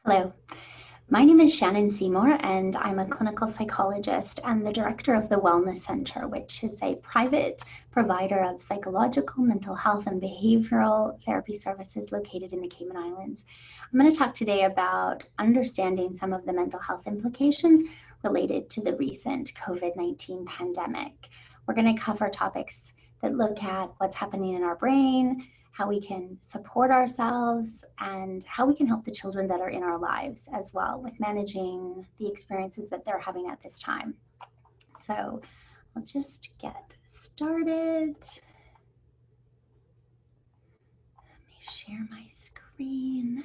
Hello, my name is Shannon Seymour, and I'm a clinical psychologist and the director of the Wellness Center, which is a private provider of psychological, mental health, and behavioral therapy services located in the Cayman Islands. I'm going to talk today about understanding some of the mental health implications related to the recent COVID-19 pandemic. We're going to cover topics that look at what's happening in our brain, how we can support ourselves, and how we can help the children that are in our lives as well with managing the experiences that they're having at this time. So I'll just get started. Let me share my screen.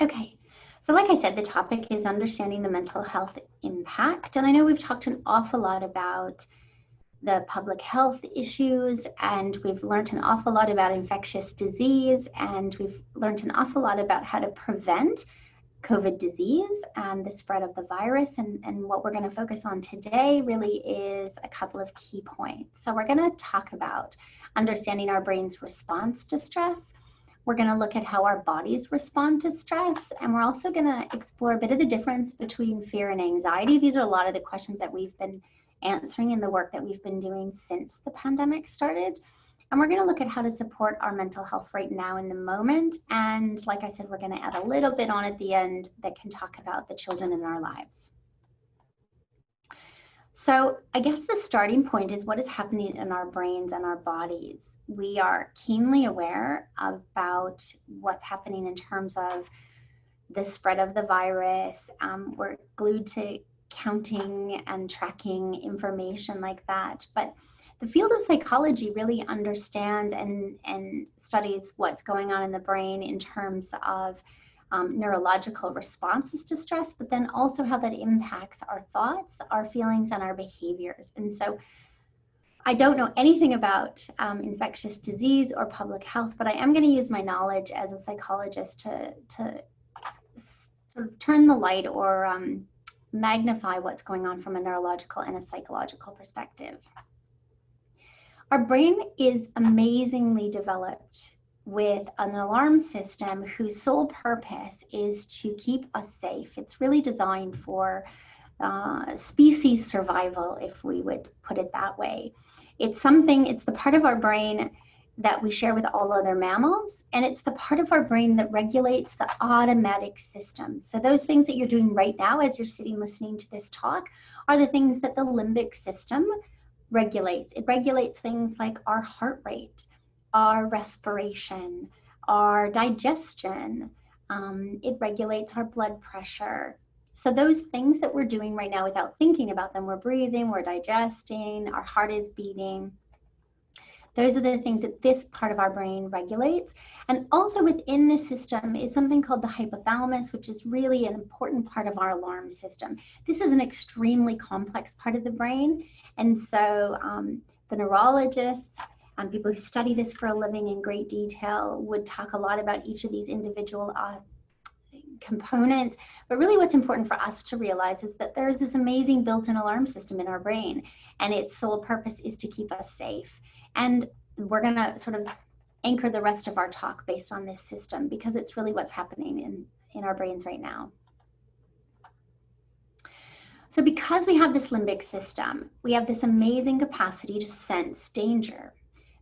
Okay. So like I said, the topic is understanding the mental health impact. And I know we've talked an awful lot about the public health issues, and we've learned an awful lot about infectious disease, and we've learned an awful lot about how to prevent COVID disease and the spread of the virus. And what we're going to focus on today really is a couple of key points. So we're going to talk about understanding our brain's response to stress. We're going to look at how our bodies respond to stress, and we're also going to explore a bit of the difference between fear and anxiety. These are a lot of the questions that we've been answering in the work that we've been doing since the pandemic started. And we're going to look at how to support our mental health right now in the moment. And like I said, we're going to add a little bit on at the end that can talk about the children in our lives. So I guess the starting point is what is happening in our brains and our bodies. We are keenly aware about what's happening in terms of the spread of the virus. We're glued to counting and tracking information like that. But the field of psychology really understands and studies what's going on in the brain in terms of neurological responses to stress, but then also how that impacts our thoughts, our feelings, and our behaviors. And so I don't know anything about infectious disease or public health, but I am going to use my knowledge as a psychologist to sort of turn the light or magnify what's going on from a neurological and a psychological perspective. Our brain is amazingly developed with an alarm system whose sole purpose is to keep us safe. It's really designed for species survival, if we would put it that way. It's the part of our brain that we share with all other mammals, and it's the part of our brain that regulates the automatic system. So those things that you're doing right now as you're sitting listening to this talk are the things that the limbic system regulates. It regulates things like our heart rate, our respiration, our digestion. It regulates our blood pressure. So those things that we're doing right now without thinking about them, we're breathing, we're digesting, our heart is beating. Those are the things that this part of our brain regulates. And also within this system is something called the hypothalamus, which is really an important part of our alarm system. This is an extremely complex part of the brain. And so the neurologists, people who study this for a living in great detail would talk a lot about each of these individual components. But really what's important for us to realize is that there's this amazing built-in alarm system in our brain, and its sole purpose is to keep us safe. And we're going to sort of anchor the rest of our talk based on this system because it's really what's happening in our brains right now. So because we have this limbic system, we have this amazing capacity to sense danger,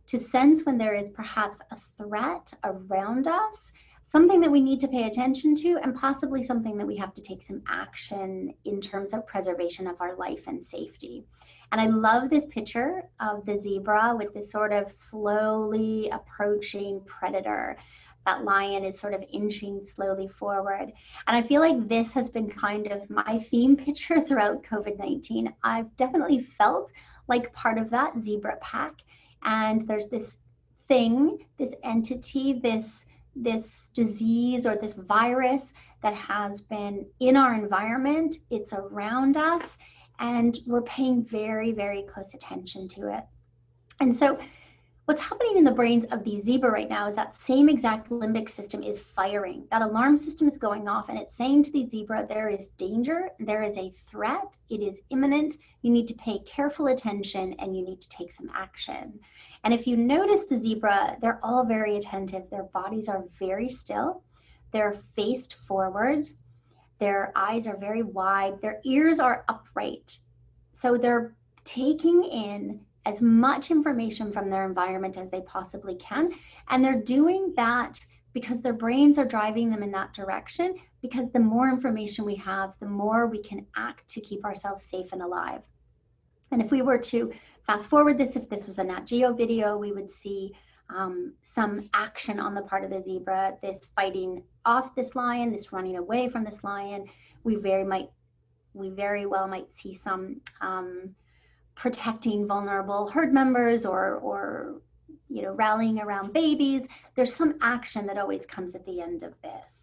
to sense when there is perhaps a threat around us, something that we need to pay attention to, and possibly something that we have to take some action in terms of preservation of our life and safety. And I love this picture of the zebra with this sort of slowly approaching predator. That lion is sort of inching slowly forward. And I feel like this has been kind of my theme picture throughout COVID-19. I've definitely felt like part of that zebra pack. And there's this thing, this entity, this disease or this virus that has been in our environment. It's around us, and we're paying very, very close attention to it. And so What's happening in the brains of the zebra right now is that same exact limbic system is firing. That alarm system is going off, and it's saying to the zebra, there is danger, there is a threat, it is imminent, you need to pay careful attention, and you need to take some action. And if you notice the zebra, they're all very attentive. Their bodies are very still. They're faced forward. Their eyes are very wide. Their ears are upright. So they're taking in as much information from their environment as they possibly can. And they're doing that because their brains are driving them in that direction, because the more information we have, the more we can act to keep ourselves safe and alive. And if we were to fast forward this, if this was a Nat Geo video, we would see some action on the part of the zebra, this fighting off this lion, this running away from this lion. We very well might see some protecting vulnerable herd members, or rallying around babies. There's some action that always comes at the end of this.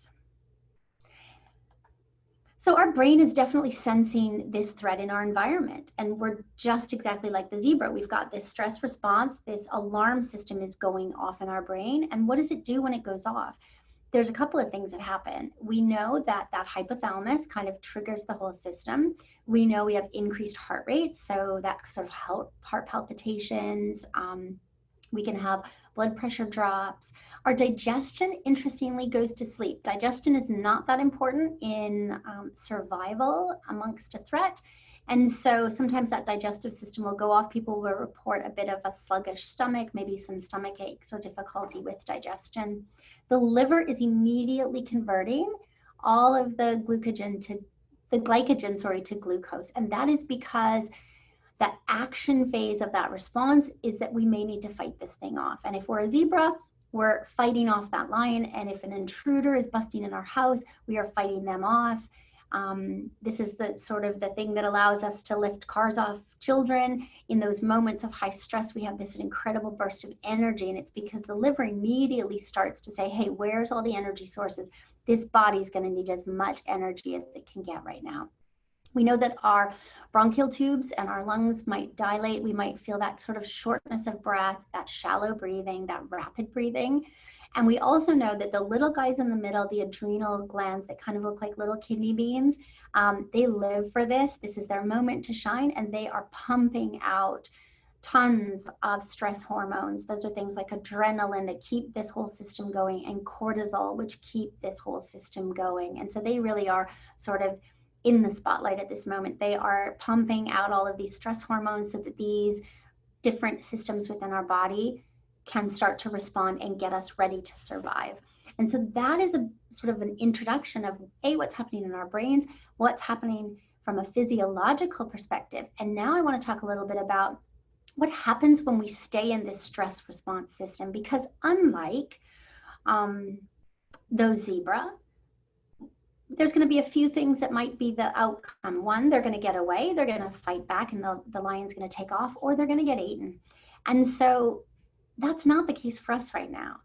So our brain is definitely sensing this threat in our environment, and we're just exactly like the zebra. We've got this stress response, this alarm system is going off in our brain. And what does it do when it goes off? There's a couple of things that happen. We know that hypothalamus kind of triggers the whole system. We know we have increased heart rate, so that sort of heart palpitations. We can have blood pressure drops. Our digestion, interestingly, goes to sleep. Digestion is not that important in survival amongst a threat. And so sometimes that digestive system will go off. People will report a bit of a sluggish stomach, maybe some stomach aches or difficulty with digestion. The liver is immediately converting all of the glycogen to glucose. And that is because that action phase of that response is that we may need to fight this thing off. And if we're a zebra, we're fighting off that lion. And if an intruder is busting in our house, we are fighting them off. This is the sort of the thing that allows us to lift cars off children. In those moments of high stress, we have this incredible burst of energy, and it's because the liver immediately starts to say, hey, where's all the energy sources? This body's going to need as much energy as it can get right now. We know that our bronchial tubes and our lungs might dilate. We might feel that sort of shortness of breath, that shallow breathing, that rapid breathing. And we also know that the little guys in the middle, the adrenal glands that kind of look like little kidney beans, they live for this. This is their moment to shine, and they are pumping out tons of stress hormones. Those are things like adrenaline that keep this whole system going, and cortisol, which keep this whole system going. And so they really are sort of in the spotlight at this moment. They are pumping out all of these stress hormones so that these different systems within our body can start to respond and get us ready to survive. And so that is a sort of an introduction of what's happening in our brains, what's happening from a physiological perspective. And now I want to talk a little bit about what happens when we stay in this stress response system, because unlike those zebra, there's going to be a few things that might be the outcome. One, they're going to get away, they're going to fight back, and the lion's going to take off, or they're going to get eaten. And so that's not the case for us right now.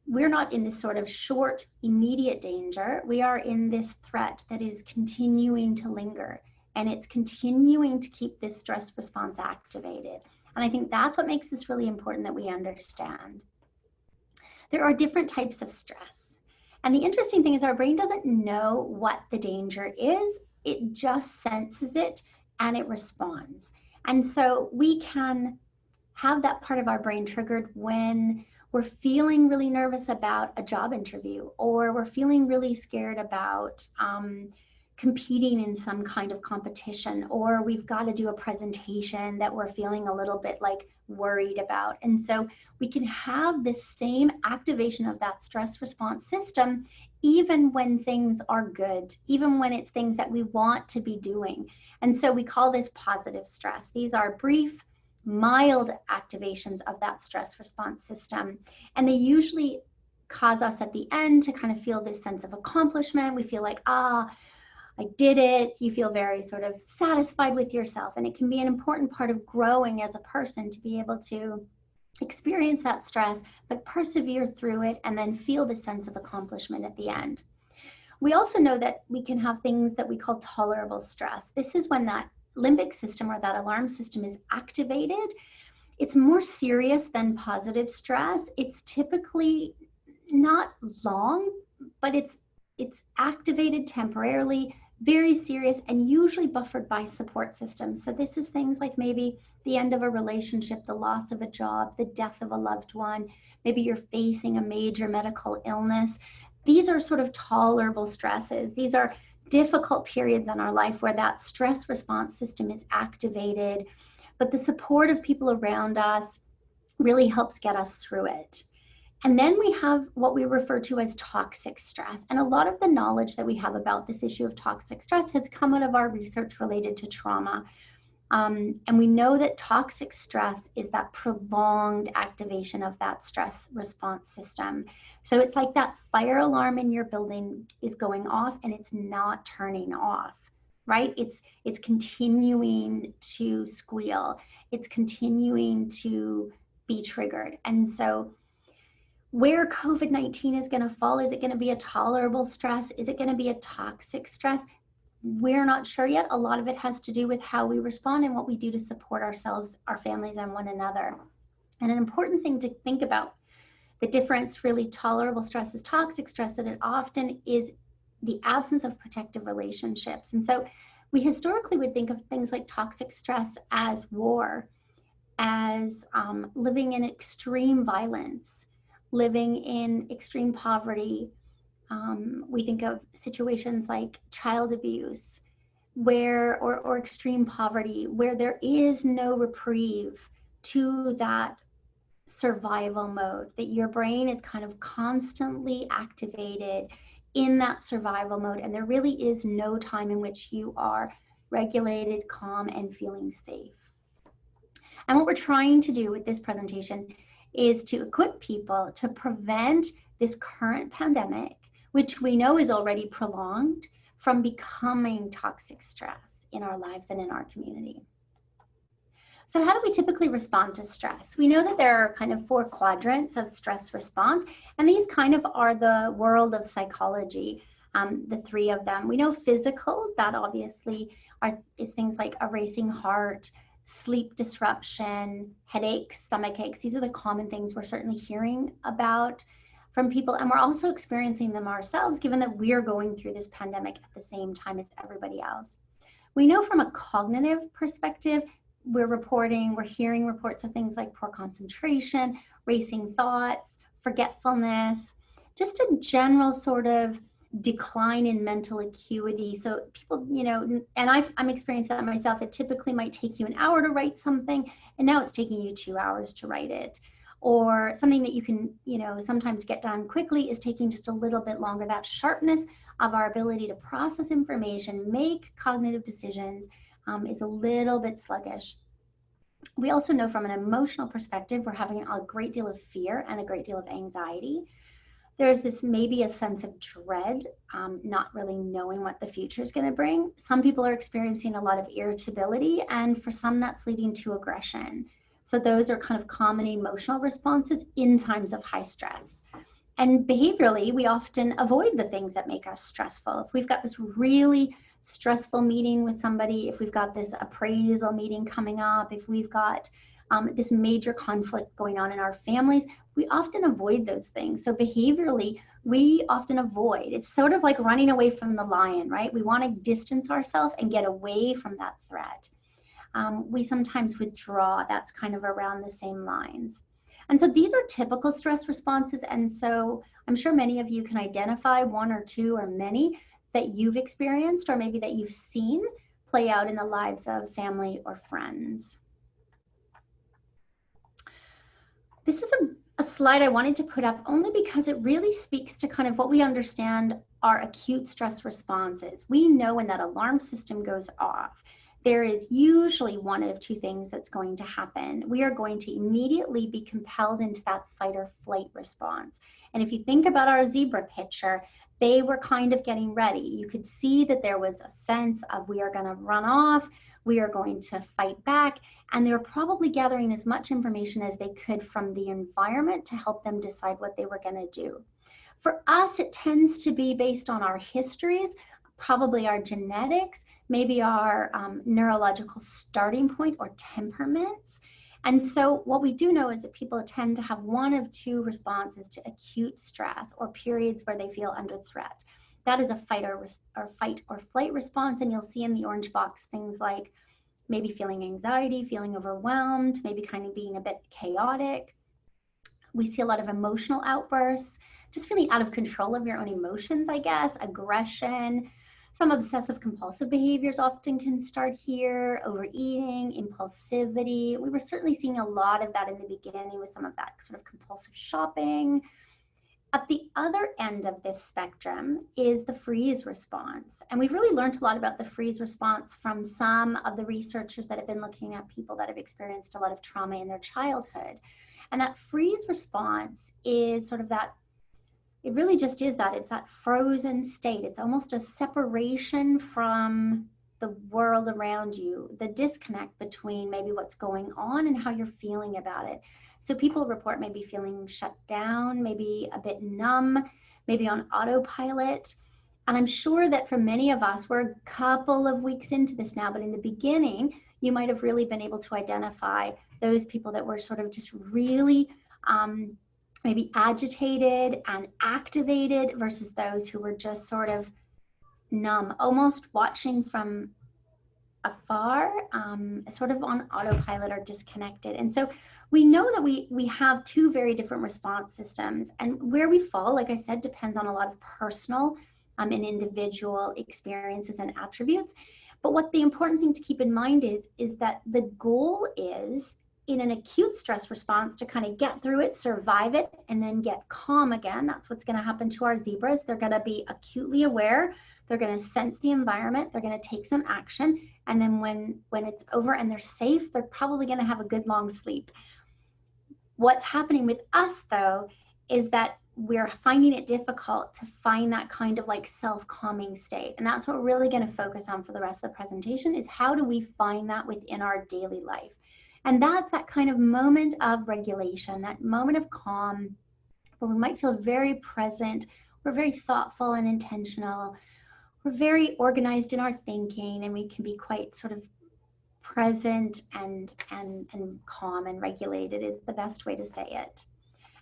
We're not in this sort of short, immediate danger. We are in this threat that is continuing to linger, and it's continuing to keep this stress response activated. And I think that's what makes this really important, that we understand. There are different types of stress. And the interesting thing is our brain doesn't know what the danger is. It just senses it and it responds. And so we can have that part of our brain triggered when we're feeling really nervous about a job interview, or we're feeling really scared about competing in some kind of competition, or we've got to do a presentation that we're feeling a little bit like worried about. And so we can have this same activation of that stress response system even when things are good, even when it's things that we want to be doing. And so we call this positive stress. These are brief, mild activations of that stress response system. And they usually cause us at the end to kind of feel this sense of accomplishment. We feel like, I did it. You feel very sort of satisfied with yourself. And it can be an important part of growing as a person to be able to experience that stress, but persevere through it and then feel the sense of accomplishment at the end. We also know that we can have things that we call tolerable stress. This is when that limbic system, or that alarm system, is activated, It's more serious than positive stress. It's typically not long, but it's activated temporarily, very serious, and usually buffered by support systems. So this is things like maybe the end of a relationship, the loss of a job, the death of a loved one, maybe you're facing a major medical illness. These are sort of tolerable stresses. These are difficult periods in our life where that stress response system is activated, but the support of people around us really helps get us through it. And then we have what we refer to as toxic stress. And a lot of the knowledge that we have about this issue of toxic stress has come out of our research related to trauma. And we know that toxic stress is that prolonged activation of that stress response system. So it's like that fire alarm in your building is going off and it's not turning off, right? It's continuing to squeal. It's continuing to be triggered. And so where COVID-19 is going to fall, is it going to be a tolerable stress? Is it going to be a toxic stress? We're not sure yet. A lot of it has to do with how we respond and what we do to support ourselves, our families, and one another. And an important thing to think about, the difference really tolerable stress is toxic stress, that it often is the absence of protective relationships. And so we historically would think of things like toxic stress as war, as living in extreme violence, living in extreme poverty. We think of situations like child abuse, where or extreme poverty, where there is no reprieve to that survival mode, that your brain is kind of constantly activated in that survival mode, and there really is no time in which you are regulated, calm, and feeling safe. And what we're trying to do with this presentation is to equip people to prevent this current pandemic, which we know is already prolonged, from becoming toxic stress in our lives and in our community. So how do we typically respond to stress? We know that there are kind of 4 quadrants of stress response, and these kind of are the world of psychology, the 3 of them. We know physical, that obviously is things like a racing heart, sleep disruption, headaches, stomach aches. These are the common things we're certainly hearing about from people, and we're also experiencing them ourselves, given that we're going through this pandemic at the same time as everybody else. We know from a cognitive perspective, we're hearing reports of things like poor concentration, racing thoughts, forgetfulness, just a general sort of decline in mental acuity. So people, and I'm experiencing that myself. It typically might take you an hour to write something, and now it's taking you 2 hours to write it. Or something that you can, sometimes get done quickly is taking just a little bit longer. That sharpness of our ability to process information, make cognitive decisions, is a little bit sluggish. We also know from an emotional perspective, we're having a great deal of fear and a great deal of anxiety. There's this maybe a sense of dread, not really knowing what the future is going to bring. Some people are experiencing a lot of irritability, and for some that's leading to aggression. So those are kind of common emotional responses in times of high stress. And behaviorally, we often avoid the things that make us stressful. If we've got this really stressful meeting with somebody, if we've got this appraisal meeting coming up, if we've got this major conflict going on in our families, we often avoid those things. So behaviorally, we often avoid. It's sort of like running away from the lion, right? We want to distance ourselves and get away from that threat. We sometimes withdraw. That's kind of around the same lines. And so these are typical stress responses. And so I'm sure many of you can identify 1 or 2 or many that you've experienced, or maybe that you've seen play out in the lives of family or friends. This is a slide I wanted to put up only because it really speaks to kind of what we understand are acute stress responses. We know when that alarm system goes off, there is usually 1 of 2 things that's going to happen. We are going to immediately be compelled into that fight or flight response. And if you think about our zebra picture, they were kind of getting ready. You could see that there was a sense of, we are going to run off, we are going to fight back, and they were probably gathering as much information as they could from the environment to help them decide what they were going to do. For us, it tends to be based on our histories, probably our genetics, maybe our neurological starting point or temperaments. And so what we do know is that people tend to have one of two responses to acute stress or periods where they feel under threat. That is a fight or flight response. And you'll see in the orange box things like maybe feeling anxiety, feeling overwhelmed, maybe kind of being a bit chaotic. We see a lot of emotional outbursts, just feeling out of control of your own emotions, I guess, aggression. Some obsessive compulsive behaviors often can start here, overeating, impulsivity. We were certainly seeing a lot of that in the beginning with some of that sort of compulsive shopping. At the other end of this spectrum is the freeze response. And we've really learned a lot about the freeze response from some of the researchers that have been looking at people that have experienced a lot of trauma in their childhood. And that freeze response is sort of that, it really just is that, it's that frozen state. It's almost a separation from the world around you, the disconnect between maybe what's going on and how you're feeling about it. So people report maybe feeling shut down, maybe a bit numb, maybe on autopilot. And I'm sure that for many of us, we're a couple of weeks into this now, but in the beginning, you might have really been able to identify those people that were sort of just really maybe agitated and activated versus those who were just sort of numb, almost watching from afar, sort of on autopilot or disconnected. And so we know that we have two very different response systems, and where we fall, like I said, depends on a lot of personal and individual experiences and attributes. But what the important thing to keep in mind is that the goal is, in an acute stress response, to kind of get through it, survive it, and then get calm again. That's what's going to happen to our zebras. They're going to be acutely aware. They're going to sense the environment. They're going to take some action. And then when it's over and they're safe, they're probably going to have a good long sleep. What's happening with us, though, is that we're finding it difficult to find that kind of like self-calming state. And that's what we're really going to focus on for the rest of the presentation, is how do we find that within our daily life? And that's that kind of moment of regulation, that moment of calm, where we might feel very present, we're very thoughtful and intentional, we're very organized in our thinking, and we can be quite sort of present and calm and regulated is the best way to say it.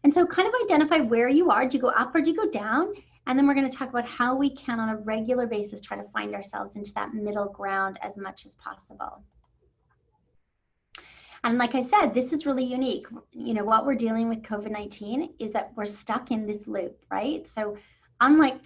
And so kind of identify where you are. Do you go up or do you go down? And then we're going to talk about how we can, on a regular basis, try to find ourselves into that middle ground as much as possible. And like I said, this is really unique. You know, what we're dealing with COVID-19 is that we're stuck in this loop, right? So unlike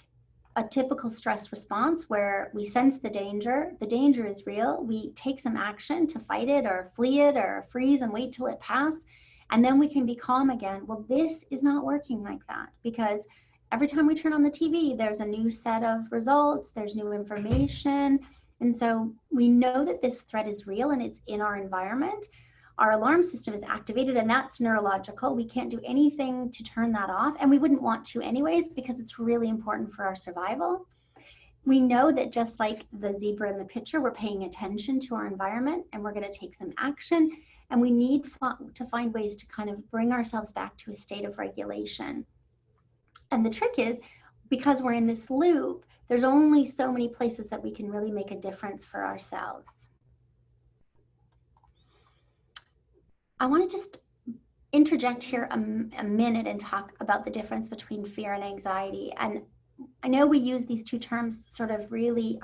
a typical stress response where we sense the danger is real, we take some action to fight it or flee it or freeze and wait till it passes, and then we can be calm again. Well, this is not working like that, because every time we turn on the TV, there's a new set of results, there's new information. And so we know that this threat is real and it's in our environment. Our alarm system is activated, and that's neurological. We can't do anything to turn that off, and we wouldn't want to anyways, because it's really important for our survival. We know that just like the zebra in the picture, we're paying attention to our environment, and we're going to take some action, and we need to find ways to kind of bring ourselves back to a state of regulation. And the trick is, because we're in this loop, there's only so many places that we can really make a difference for ourselves. I want to just interject here a minute and talk about the difference between fear and anxiety. And I know we use these two terms sort of really,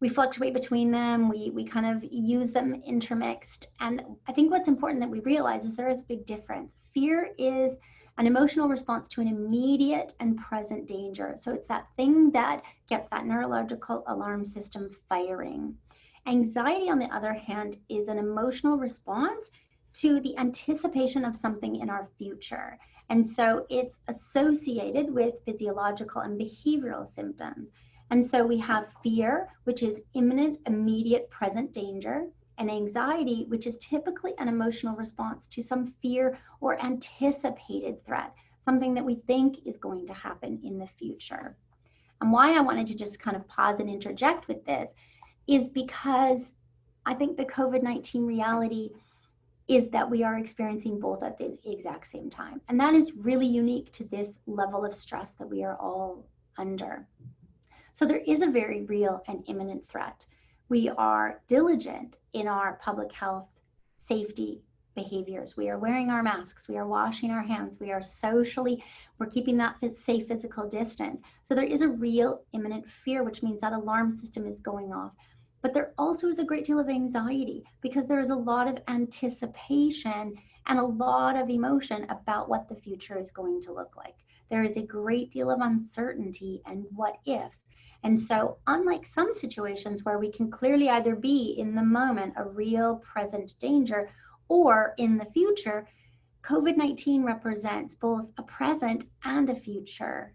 we fluctuate between them, we kind of use them intermixed. And I think what's important that we realize is there is a big difference. Fear is an emotional response to an immediate and present danger. So it's that thing that gets that neurological alarm system firing. Anxiety, on the other hand, is an emotional response to the anticipation of something in our future. And so it's associated with physiological and behavioral symptoms. And so we have fear, which is imminent, immediate, present danger, and anxiety, which is typically an emotional response to some fear or anticipated threat, something that we think is going to happen in the future. And why I wanted to just kind of pause and interject with this is because I think the COVID-19 reality is that we are experiencing both at the exact same time. And that is really unique to this level of stress that we are all under. So there is a very real and imminent threat. We are diligent in our public health safety behaviors. We are wearing our masks, we are washing our hands, we are we're keeping that safe physical distance. So there is a real imminent fear, which means that alarm system is going off. But there also is a great deal of anxiety because there is a lot of anticipation and a lot of emotion about what the future is going to look like. There is a great deal of uncertainty and what ifs. And so, unlike some situations where we can clearly either be in the moment a real present danger or in the future, COVID-19 represents both a present and a future.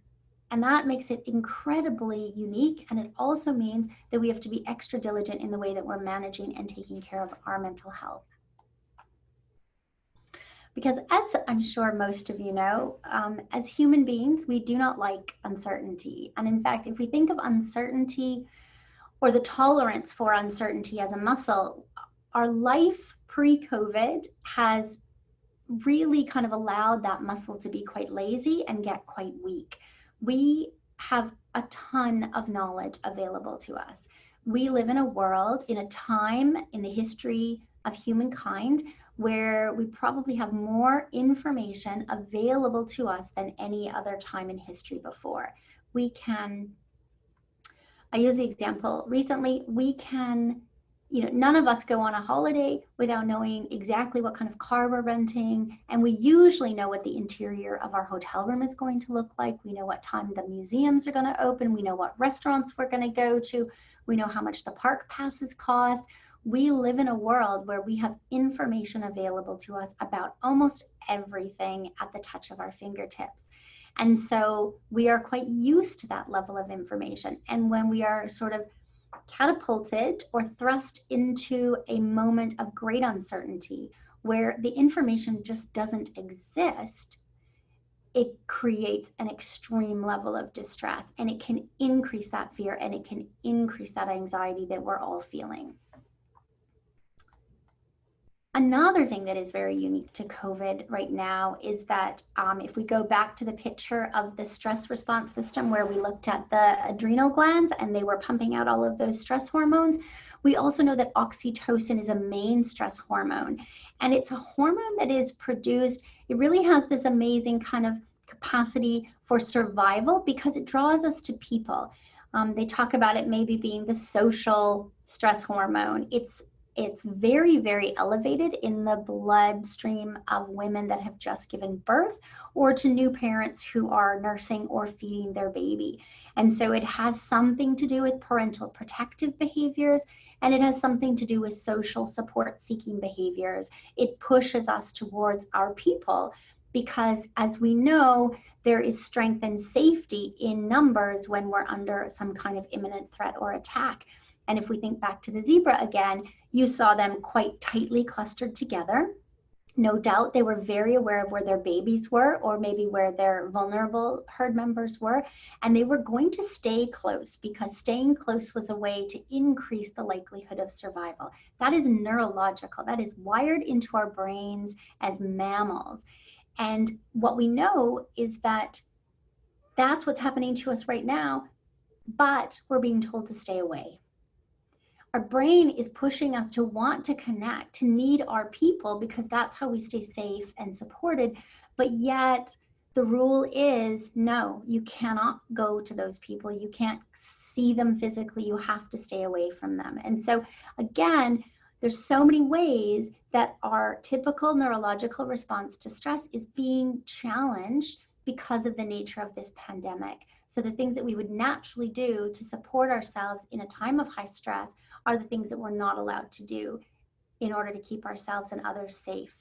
And that makes it incredibly unique. And it also means that we have to be extra diligent in the way that we're managing and taking care of our mental health. Because as I'm sure most of you know, as human beings, we do not like uncertainty. And in fact, if we think of uncertainty or the tolerance for uncertainty as a muscle, our life pre-COVID has really kind of allowed that muscle to be quite lazy and get quite weak. We have a ton of knowledge available to us. We live in a world, in a time in the history of humankind where we probably have more information available to us than any other time in history before. I use the example recently, none of us go on a holiday without knowing exactly what kind of car we're renting. And we usually know what the interior of our hotel room is going to look like. We know what time the museums are going to open. We know what restaurants we're going to go to. We know how much the park passes cost. We live in a world where we have information available to us about almost everything at the touch of our fingertips. And so we are quite used to that level of information. And when we are sort of catapulted or thrust into a moment of great uncertainty where the information just doesn't exist, it creates an extreme level of distress, and it can increase that fear and it can increase that anxiety that we're all feeling. Another thing that is very unique to COVID right now is that if we go back to the picture of the stress response system where we looked at the adrenal glands and they were pumping out all of those stress hormones, we also know that oxytocin is a main stress hormone. And it's a hormone that is produced, it really has this amazing kind of capacity for survival because it draws us to people. They talk about it maybe being the social stress hormone. It's very, very elevated in the bloodstream of women that have just given birth or to new parents who are nursing or feeding their baby. And so it has something to do with parental protective behaviors, and it has something to do with social support seeking behaviors. It pushes us towards our people because, as we know, there is strength and safety in numbers when we're under some kind of imminent threat or attack. And if we think back to the zebra again, you saw them quite tightly clustered together. No doubt they were very aware of where their babies were or maybe where their vulnerable herd members were. And they were going to stay close because staying close was a way to increase the likelihood of survival. That is neurological. That is wired into our brains as mammals. And what we know is that that's what's happening to us right now, but we're being told to stay away. Our brain is pushing us to want to connect, to need our people, because that's how we stay safe and supported. But yet the rule is no, you cannot go to those people. You can't see them physically. You have to stay away from them. And so again, there's so many ways that our typical neurological response to stress is being challenged because of the nature of this pandemic. So the things that we would naturally do to support ourselves in a time of high stress are the things that we're not allowed to do in order to keep ourselves and others safe.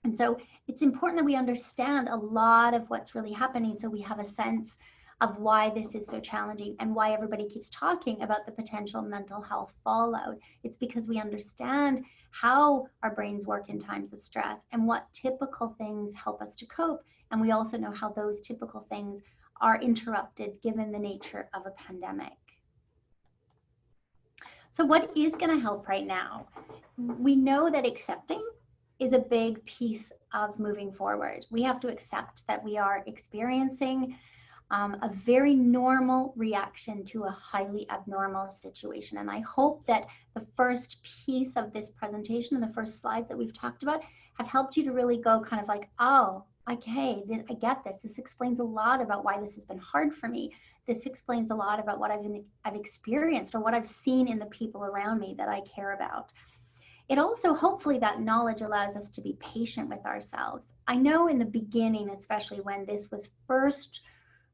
And so it's important that we understand a lot of what's really happening so we have a sense of why this is so challenging and why everybody keeps talking about the potential mental health fallout. It's because we understand how our brains work in times of stress and what typical things help us to cope. And we also know how those typical things are interrupted given the nature of a pandemic. So what is going to help right now? We know that accepting is a big piece of moving forward. We have to accept that we are experiencing a very normal reaction to a highly abnormal situation. And I hope that the first piece of this presentation and the first slides that we've talked about have helped you to really go kind of like, oh, okay, I get this. This explains a lot about why this has been hard for me. This explains a lot about what I've experienced or what I've seen in the people around me that I care about. It also, hopefully, that knowledge allows us to be patient with ourselves. I know in the beginning, especially when this was first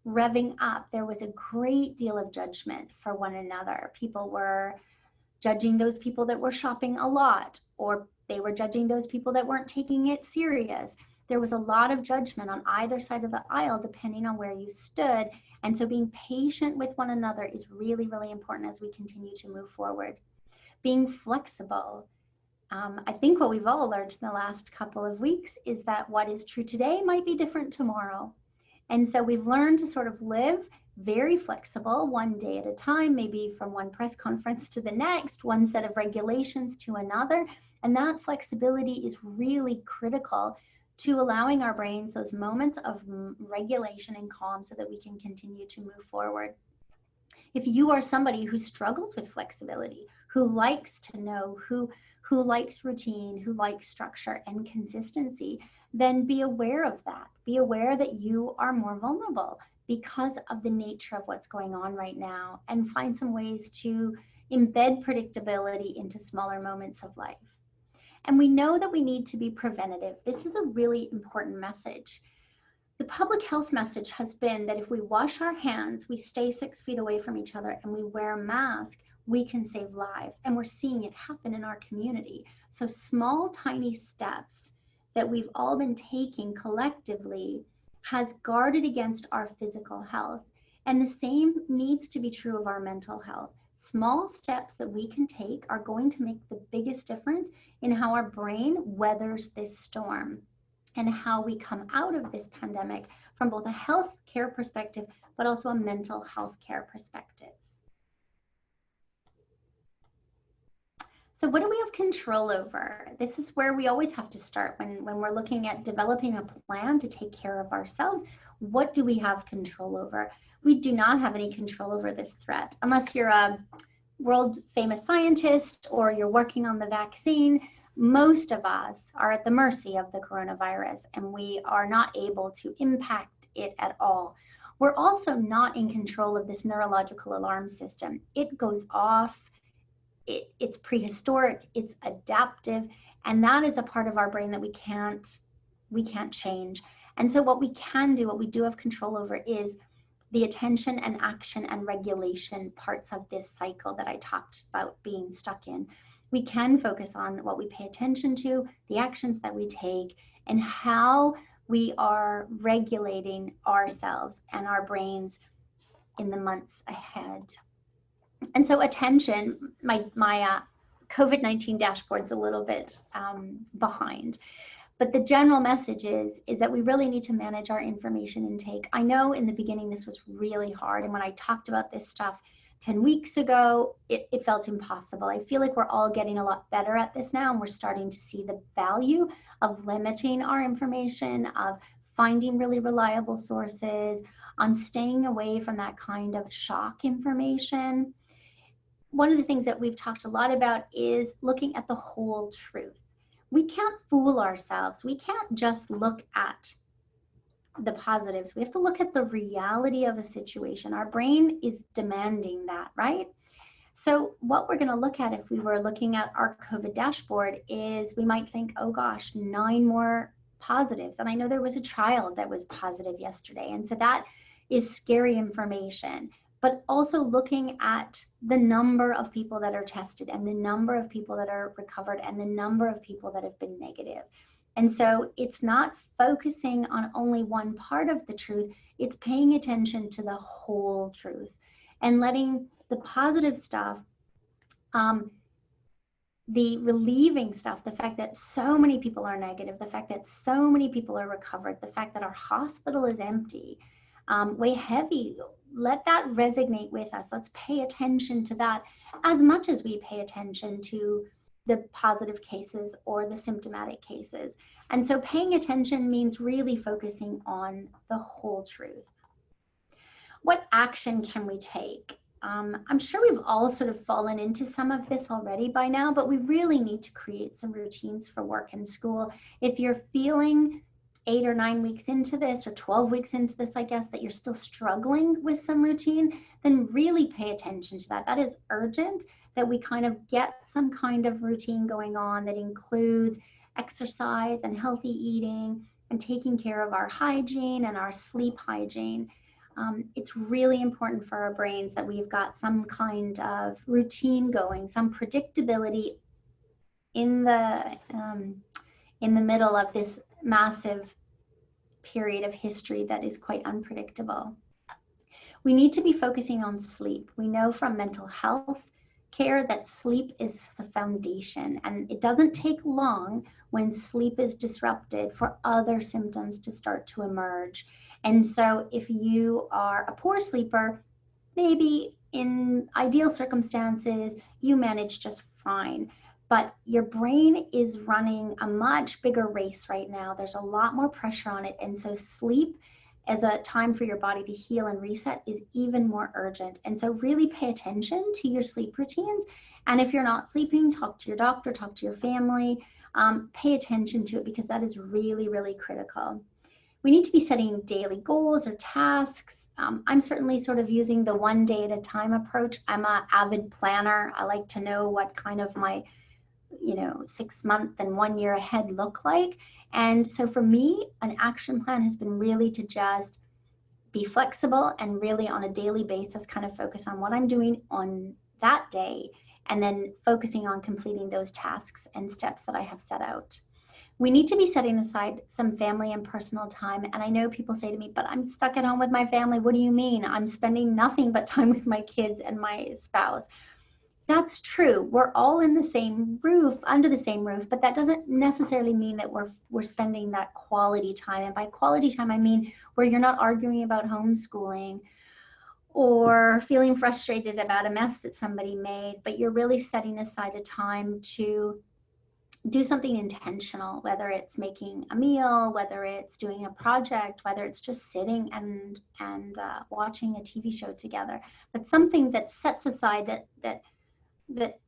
revving up, there was a great deal of judgment for one another. People were judging those people that were shopping a lot, or they were judging those people that weren't taking it serious. There was a lot of judgment on either side of the aisle, depending on where you stood. And so being patient with one another is really, really important as we continue to move forward. Being flexible. I think what we've all learned in the last couple of weeks is that what is true today might be different tomorrow. And so we've learned to sort of live very flexible, one day at a time, maybe from one press conference to the next, one set of regulations to another. And that flexibility is really critical to allowing our brains those moments of regulation and calm so that we can continue to move forward. If you are somebody who struggles with flexibility, who likes to know, who likes routine, who likes structure and consistency, then be aware of that. Be aware that you are more vulnerable because of the nature of what's going on right now, and find some ways to embed predictability into smaller moments of life. And we know that we need to be preventative. This is a really important message. The public health message has been that if we wash our hands, we stay 6 feet away from each other, and we wear a mask, we can save lives. And we're seeing it happen in our community. So small, tiny steps that we've all been taking collectively has guarded against our physical health. And the same needs to be true of our mental health. Small steps that we can take are going to make the biggest difference in how our brain weathers this storm and how we come out of this pandemic from both a health care perspective, but also a mental health care perspective. So what do we have control over? This is where we always have to start when we're looking at developing a plan to take care of ourselves. What do we have control over? We do not have any control over this threat unless you're a world famous scientist or you're working on the vaccine. Most of us are at the mercy of the coronavirus, and we are not able to impact it at all. We're also not in control of this neurological alarm system. It goes off. It's prehistoric, it's adaptive, and that is a part of our brain that we can't change. And so what we can do, what we do have control over, is the attention and action and regulation parts of this cycle that I talked about being stuck in. We can focus on what we pay attention to, the actions that we take, and how we are regulating ourselves and our brains in the months ahead. And so attention, my COVID-19 dashboard's a little bit behind. But the general message is that we really need to manage our information intake. I know in the beginning this was really hard. And when I talked about this stuff 10 weeks ago, it felt impossible. I feel like we're all getting a lot better at this now, and we're starting to see the value of limiting our information, of finding really reliable sources, on staying away from that kind of shock information. One of the things that we've talked a lot about is looking at the whole truth. We can't fool ourselves. We can't just look at the positives. We have to look at the reality of a situation. Our brain is demanding that, right? So what we're going to look at if we were looking at our COVID dashboard is we might think, oh gosh, 9 more positives. And I know there was a child that was positive yesterday. And so that is scary information. But also looking at the number of people that are tested and the number of people that are recovered and the number of people that have been negative. And so it's not focusing on only one part of the truth, it's paying attention to the whole truth and letting the positive stuff, the relieving stuff, the fact that so many people are negative, the fact that so many people are recovered, the fact that our hospital is empty, weigh heavy. Let that resonate with us. Let's pay attention to that as much as we pay attention to the positive cases or the symptomatic cases. And so paying attention means really focusing on the whole truth. What action can we take? I'm sure we've all sort of fallen into some of this already by now, but we really need to create some routines for work and school. If you're feeling 8 or 9 weeks into this, or 12 weeks into this, I guess, that you're still struggling with some routine, then really pay attention to that. That is urgent, that we kind of get some kind of routine going on that includes exercise and healthy eating and taking care of our hygiene and our sleep hygiene. It's really important for our brains that we've got some kind of routine going, some predictability in the middle of this massive period of history that is quite unpredictable. We need to be focusing on sleep. We know from mental health care that sleep is the foundation, and it doesn't take long when sleep is disrupted for other symptoms to start to emerge. And so if you are a poor sleeper, maybe in ideal circumstances, you manage just fine. But your brain is running a much bigger race right now. There's a lot more pressure on it. And so sleep as a time for your body to heal and reset is even more urgent. And so really pay attention to your sleep routines. And if you're not sleeping, talk to your doctor, talk to your family, pay attention to it, because that is really, really critical. We need to be setting daily goals or tasks. I'm certainly sort of using the one day at a time approach. I'm an avid planner. I like to know what kind of my 6 month and 1 year ahead look like. And so for me, an action plan has been really to just be flexible and really on a daily basis kind of focus on what I'm doing on that day, and then focusing on completing those tasks and steps that I have set out. We need to be setting aside some family and personal time. And I know people say to me, but I'm stuck at home with my family. What do you mean? I'm spending nothing but time with my kids and my spouse. That's true. We're all in the same roof, under the same roof, but that doesn't necessarily mean that we're spending that quality time. And by quality time, I mean where you're not arguing about homeschooling or feeling frustrated about a mess that somebody made, but you're really setting aside a time to do something intentional, whether it's making a meal, whether it's doing a project, whether it's just sitting and watching a TV show together. But something that sets aside that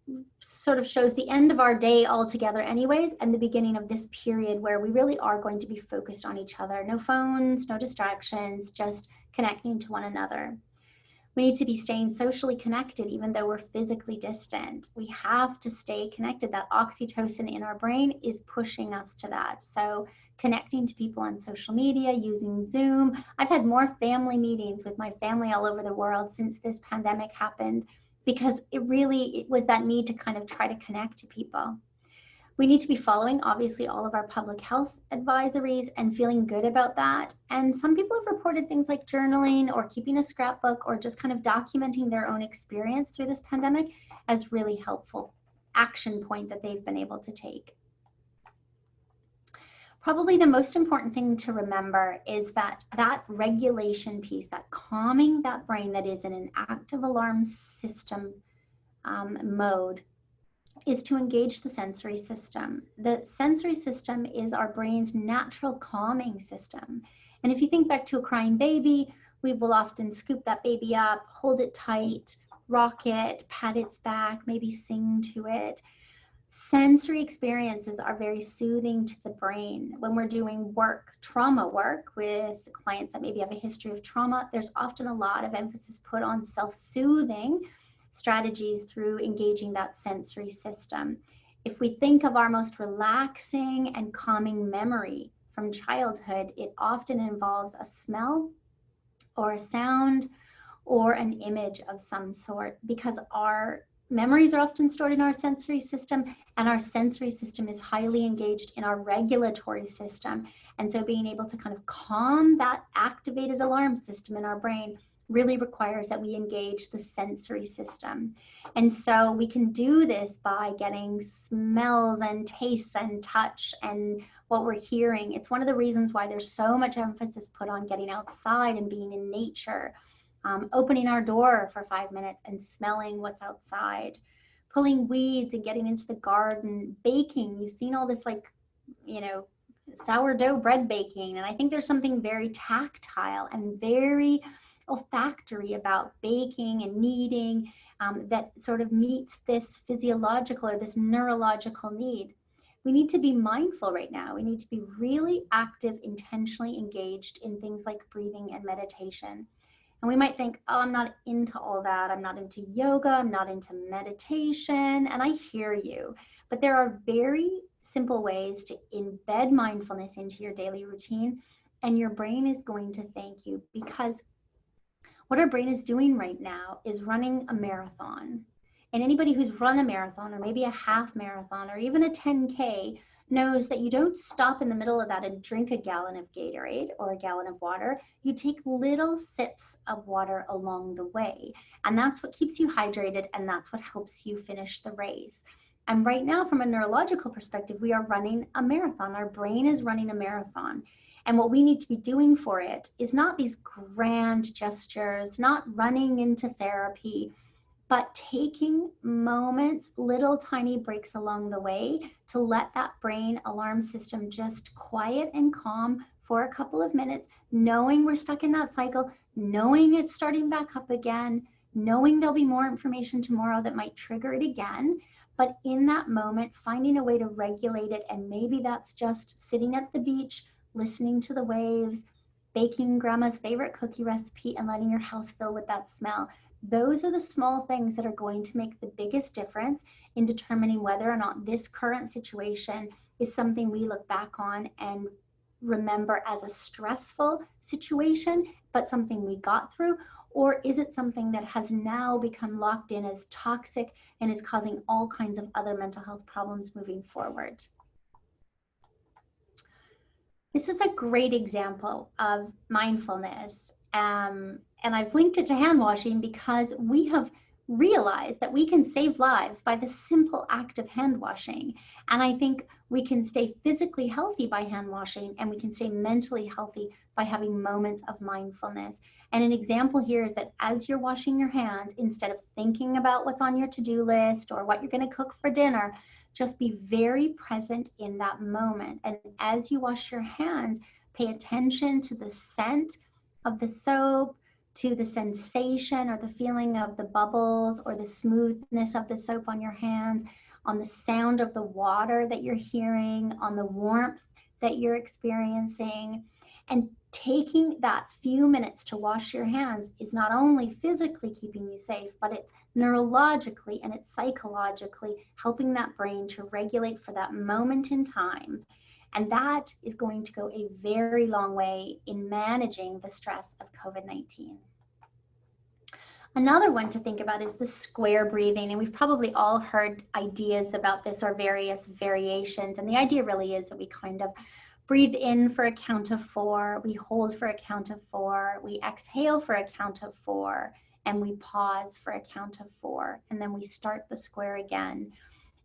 sort of shows the end of our day altogether anyways, and the beginning of this period where we really are going to be focused on each other. No phones, no distractions, just connecting to one another. We need to be staying socially connected even though we're physically distant. We have to stay connected. That oxytocin in our brain is pushing us to that. So connecting to people on social media, using Zoom. I've had more family meetings with my family all over the world since this pandemic happened, because it was that need to kind of try to connect to people. We need to be following, obviously, all of our public health advisories and feeling good about that. And some people have reported things like journaling or keeping a scrapbook or just kind of documenting their own experience through this pandemic as really helpful action point that they've been able to take. Probably the most important thing to remember is that regulation piece, that calming that brain that is in an active alarm system mode, is to engage the sensory system. The sensory system is our brain's natural calming system. And if you think back to a crying baby, we will often scoop that baby up, hold it tight, rock it, pat its back, maybe sing to it. Sensory experiences are very soothing to the brain. When we're doing work, trauma work with clients that maybe have a history of trauma, there's often a lot of emphasis put on self-soothing strategies through engaging that sensory system. If we think of our most relaxing and calming memory from childhood, it often involves a smell or a sound or an image of some sort, because our memories are often stored in our sensory system, and our sensory system is highly engaged in our regulatory system. And so being able to kind of calm that activated alarm system in our brain really requires that we engage the sensory system. And so we can do this by getting smells and tastes and touch and what we're hearing. It's one of the reasons why there's so much emphasis put on getting outside and being in nature. Opening our door for 5 minutes and smelling what's outside, pulling weeds and getting into the garden, baking. You've seen all this sourdough bread baking. And I think there's something very tactile and very olfactory about baking and kneading that sort of meets this physiological or this neurological need. We need to be mindful right now. We need to be really active, intentionally engaged in things like breathing and meditation. And we might think, oh, I'm not into all that. I'm not into yoga. I'm not into meditation. And I hear you. But there are very simple ways to embed mindfulness into your daily routine. And your brain is going to thank you, because what our brain is doing right now is running a marathon. And anybody who's run a marathon or maybe a half marathon or even a 10K knows that you don't stop in the middle of that and drink a gallon of Gatorade or a gallon of water. You take little sips of water along the way. And that's what keeps you hydrated, and that's what helps you finish the race. And right now, from a neurological perspective, we are running a marathon. Our brain is running a marathon. And what we need to be doing for it is not these grand gestures, not running into therapy, but taking moments, little tiny breaks along the way to let that brain alarm system just quiet and calm for a couple of minutes, knowing we're stuck in that cycle, knowing it's starting back up again, knowing there'll be more information tomorrow that might trigger it again. But in that moment, finding a way to regulate it. And maybe that's just sitting at the beach, listening to the waves, baking grandma's favorite cookie recipe, and letting your house fill with that smell. Those are the small things that are going to make the biggest difference in determining whether or not this current situation is something we look back on and remember as a stressful situation, but something we got through, or is it something that has now become locked in as toxic and is causing all kinds of other mental health problems moving forward. This is a great example of mindfulness. And I've linked it to hand washing because we have realized that we can save lives by the simple act of hand washing. And I think we can stay physically healthy by hand washing, and we can stay mentally healthy by having moments of mindfulness. And an example here is that as you're washing your hands, instead of thinking about what's on your to-do list or what you're going to cook for dinner, just be very present in that moment. And as you wash your hands, pay attention to the scent of the soap, to the sensation or the feeling of the bubbles or the smoothness of the soap on your hands, on the sound of the water that you're hearing, on the warmth that you're experiencing. And taking that few minutes to wash your hands is not only physically keeping you safe, but it's neurologically and it's psychologically helping that brain to regulate for that moment in time. And that is going to go a very long way in managing the stress of COVID-19. Another one to think about is the square breathing. And we've probably all heard ideas about this or various variations. And the idea really is that we kind of breathe in for a count of 4, we hold for a count of 4, we exhale for a count of 4, and we pause for a count of 4, and then we start the square again.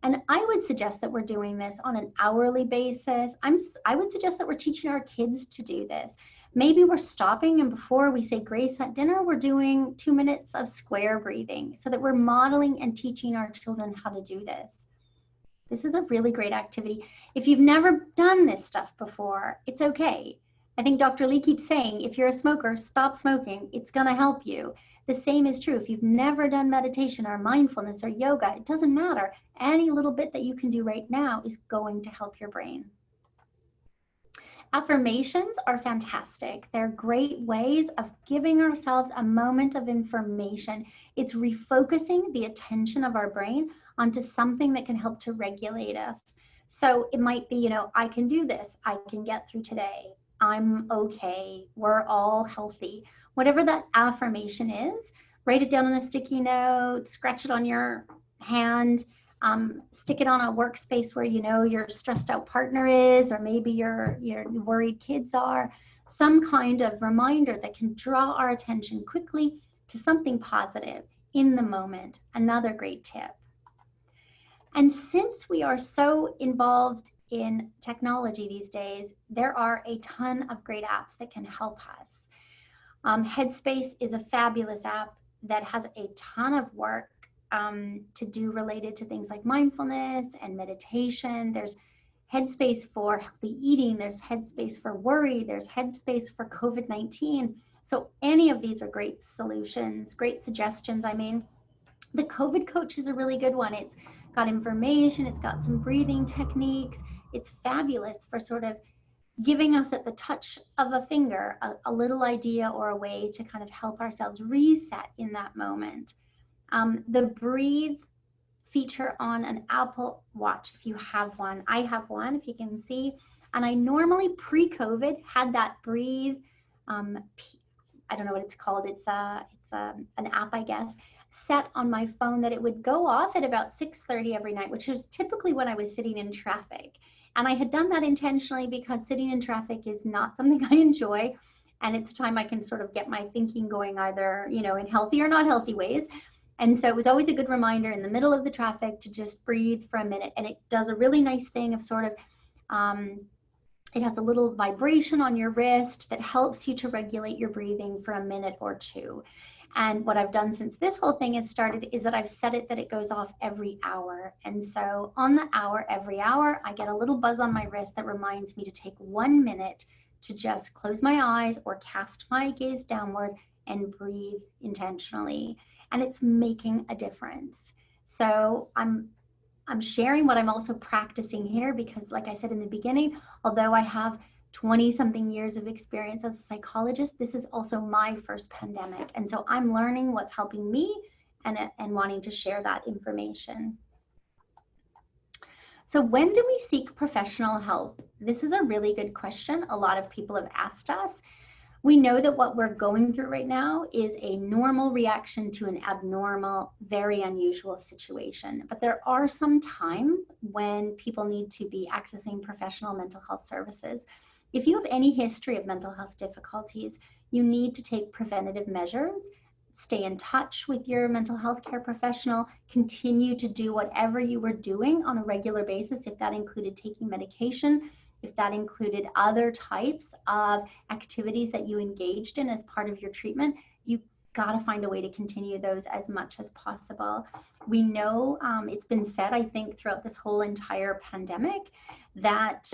And I would suggest that we're doing this on an hourly basis. I would suggest that we're teaching our kids to do this. Maybe we're stopping, and before we say grace at dinner, we're doing 2 minutes of square breathing so that we're modeling and teaching our children how to do this. This is a really great activity. If you've never done this stuff before, it's okay. I think Dr. Lee keeps saying, if you're a smoker, stop smoking. It's going to help you. The same is true if you've never done meditation or mindfulness or yoga. It doesn't matter. Any little bit that you can do right now is going to help your brain. Affirmations are fantastic. They're great ways of giving ourselves a moment of information. It's refocusing the attention of our brain onto something that can help to regulate us. So it might be, I can do this. I can get through today. I'm okay. We're all healthy. Whatever that affirmation is, write it down on a sticky note, scratch it on your hand, stick it on a workspace where your stressed out partner is, or maybe your worried kids are. Some kind of reminder that can draw our attention quickly to something positive in the moment. Another great tip. And since we are so involved in technology these days, there are a ton of great apps that can help us. Headspace is a fabulous app that has a ton of work to do related to things like mindfulness and meditation. There's Headspace for healthy eating. There's Headspace for worry. There's Headspace for COVID-19. So any of these are great solutions, great suggestions. I mean, the COVID coach is a really good one. It's got information, it's got some breathing techniques. It's fabulous for sort of giving us at the touch of a finger a little idea or a way to kind of help ourselves reset in that moment. The breathe feature on an Apple Watch, if you have one. I have one, if you can see. And I normally pre-COVID had that breathe. I don't know what it's called. It's an app, I guess, set on my phone that it would go off at about 6:30 every night, which is typically when I was sitting in traffic. And I had done that intentionally because sitting in traffic is not something I enjoy. And it's a time I can sort of get my thinking going either, in healthy or not healthy ways. And so it was always a good reminder in the middle of the traffic to just breathe for a minute. And it does a really nice thing of sort of, it has a little vibration on your wrist that helps you to regulate your breathing for a minute or two. And what I've done since this whole thing has started is that I've set it that it goes off every hour. And so on the hour, every hour, I get a little buzz on my wrist that reminds me to take 1 minute to just close my eyes or cast my gaze downward and breathe intentionally. And it's making a difference. So I'm sharing what I'm also practicing here because, like I said in the beginning, although I have 20-something years of experience as a psychologist, this is also my first pandemic. And so I'm learning what's helping me and wanting to share that information. So when do we seek professional help? This is a really good question. A lot of people have asked us. We know that what we're going through right now is a normal reaction to an abnormal, very unusual situation. But there are some times when people need to be accessing professional mental health services. If you have any history of mental health difficulties, you need to take preventative measures, stay in touch with your mental health care professional, continue to do whatever you were doing on a regular basis, if that included taking medication, if that included other types of activities that you engaged in as part of your treatment. You got to find a way to continue those as much as possible. We know it's been said, I think, throughout this whole entire pandemic that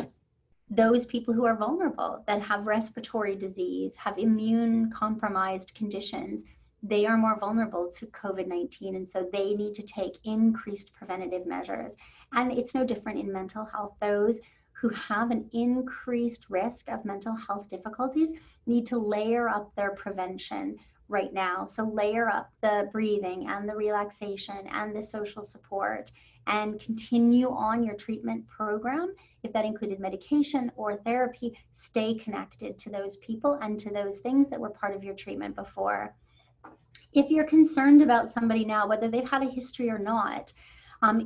those people who are vulnerable, that have respiratory disease, have immune compromised conditions, they are more vulnerable to COVID-19. And so they need to take increased preventative measures. And it's no different in mental health. Those who have an increased risk of mental health difficulties need to layer up their prevention right now. So layer up the breathing and the relaxation and the social support and continue on your treatment program. If that included medication or therapy, stay connected to those people and to those things that were part of your treatment before. If you're concerned about somebody now, whether they've had a history or not,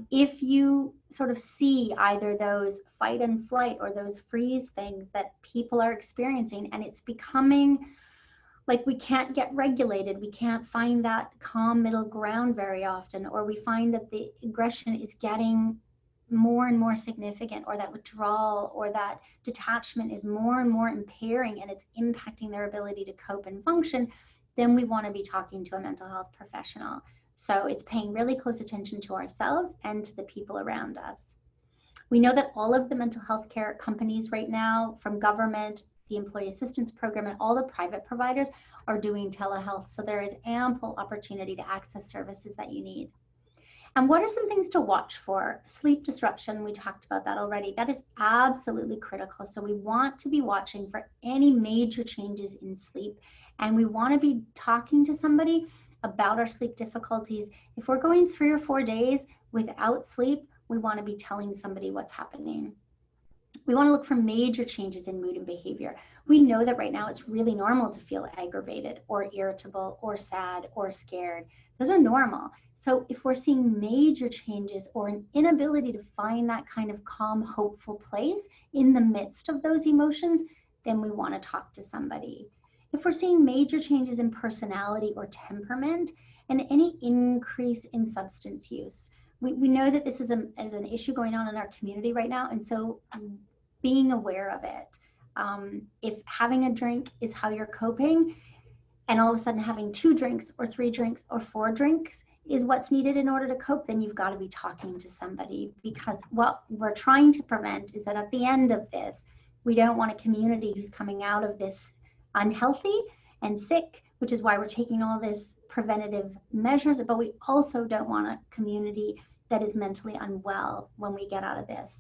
if you sort of see either those fight and flight or those freeze things that people are experiencing, and it's becoming like we can't get regulated, we can't find that calm middle ground very often, or we find that the aggression is getting more and more significant, or that withdrawal or that detachment is more and more impairing and it's impacting their ability to cope and function, then we want to be talking to a mental health professional. So it's paying really close attention to ourselves and to the people around us. We know that all of the mental health care companies right now, from government, the employee assistance program, and all the private providers are doing telehealth. So there is ample opportunity to access services that you need. And what are some things to watch for? Sleep disruption, we talked about that already. That is absolutely critical. So we want to be watching for any major changes in sleep. And we want to be talking to somebody about our sleep difficulties. If we're going 3 or 4 days without sleep, we want to be telling somebody what's happening. We want to look for major changes in mood and behavior. We know that right now it's really normal to feel aggravated or irritable or sad or scared. Those are normal. So if we're seeing major changes or an inability to find that kind of calm, hopeful place in the midst of those emotions, then we want to talk to somebody. If we're seeing major changes in personality or temperament and any increase in substance use, we know that this is an issue going on in our community right now. And so being aware of it. If having a drink is how you're coping, and all of a sudden having 2 drinks or 3 drinks or 4 drinks is what's needed in order to cope, then you've got to be talking to somebody, because what we're trying to prevent is that at the end of this, we don't want a community who's coming out of this unhealthy and sick, which is why we're taking all this preventative measures, but we also don't want a community that is mentally unwell when we get out of this.